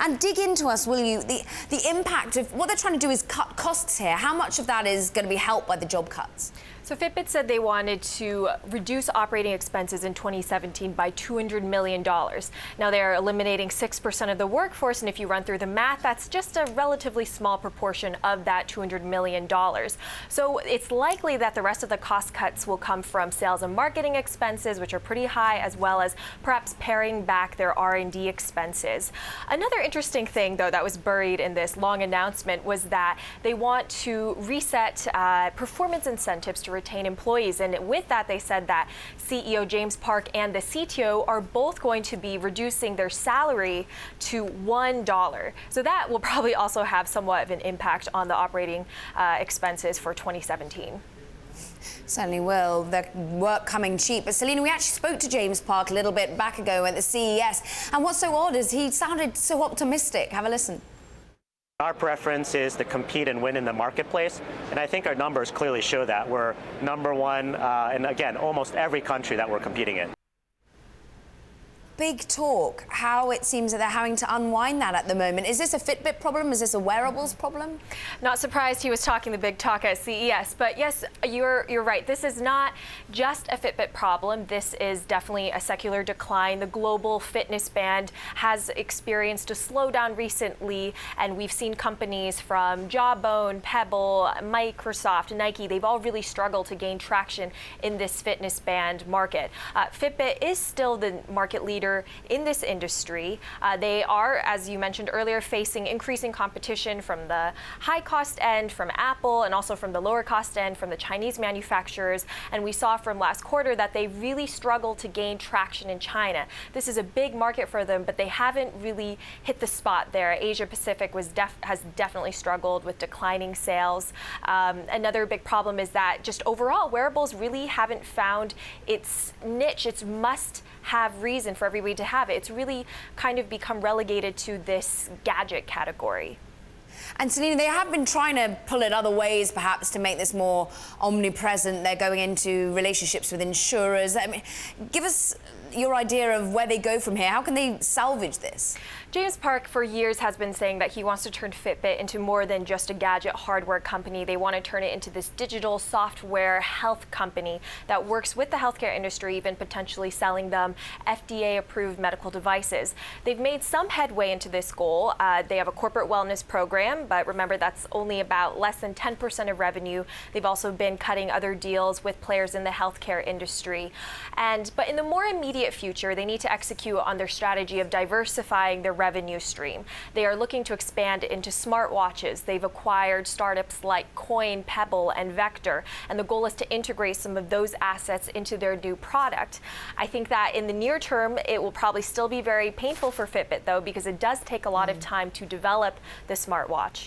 And dig into us, will you, the impact of what they're trying to do is cut costs here. How much of that is going to be helped by the job cuts? So Fitbit said they wanted to reduce operating expenses in 2017 by $200 million. Now they're eliminating 6% of the workforce, and if you run through the math, that's just a relatively small proportion of that $200 million. So it's likely that the rest of the cost cuts will come from sales and marketing expenses, which are pretty high, as well as perhaps paring back their R&D expenses. Another interesting thing, though, that was buried in this long announcement was that they want to reset performance incentives to retain employees. And with that, they said that CEO James Park and the CTO are both going to be reducing their salary to $1. So that will probably also have somewhat of an impact on the operating expenses for 2017. Certainly will. The work coming cheap. But Selina, we actually spoke to James Park a little bit back ago at the CES. And what's so odd is he sounded so optimistic. Have a listen. Our preference is to compete and win in the marketplace, and I think our numbers clearly show that. We're number one in, again, almost every country that we're competing in. Big talk, how it seems that they're having to unwind that at the moment. Is this a Fitbit problem? Is this a wearables problem? Not surprised he was talking the big talk at CES, but yes, you're right. This is not just a Fitbit problem. This is definitely a secular decline. The global fitness band has experienced a slowdown recently, and we've seen companies from Jawbone, Pebble, Microsoft, Nike, they've all really struggled to gain traction in this fitness band market. Fitbit is still the market leader in this industry. They are, as you mentioned earlier, facing increasing competition from the high cost end, from Apple, and also from the lower cost end, from the Chinese manufacturers. And we saw from last quarter that they really struggled to gain traction in China. This is a big market for them, but they haven't really hit the spot there. Asia Pacific has definitely struggled with declining sales. Another big problem is that just overall, wearables really haven't found its niche, its must-have reason for everybody to have it. It's really kind of become relegated to this gadget category. And Selina, they have been trying to pull it other ways, perhaps, to make this more omnipresent. They're going into relationships with insurers. I mean, give us your idea of where they go from here. How can they salvage this? James Park for years has been saying that he wants to turn Fitbit into more than just a gadget hardware company. They want to turn it into this digital software health company that works with the healthcare industry, even potentially selling them FDA-approved medical devices. They've made some headway into this goal. They have a corporate wellness program, but remember that's only about less than 10% of revenue. They've also been cutting other deals with players in the healthcare industry. But in the more immediate future, they need to execute on their strategy of diversifying their revenue stream. They are looking to expand into smartwatches. They've acquired startups like Coin, Pebble, and Vector, and the goal is to integrate some of those assets into their new product. I think that in the near term, it will probably still be very painful for Fitbit, though, because it does take a lot of time to develop the smartwatch.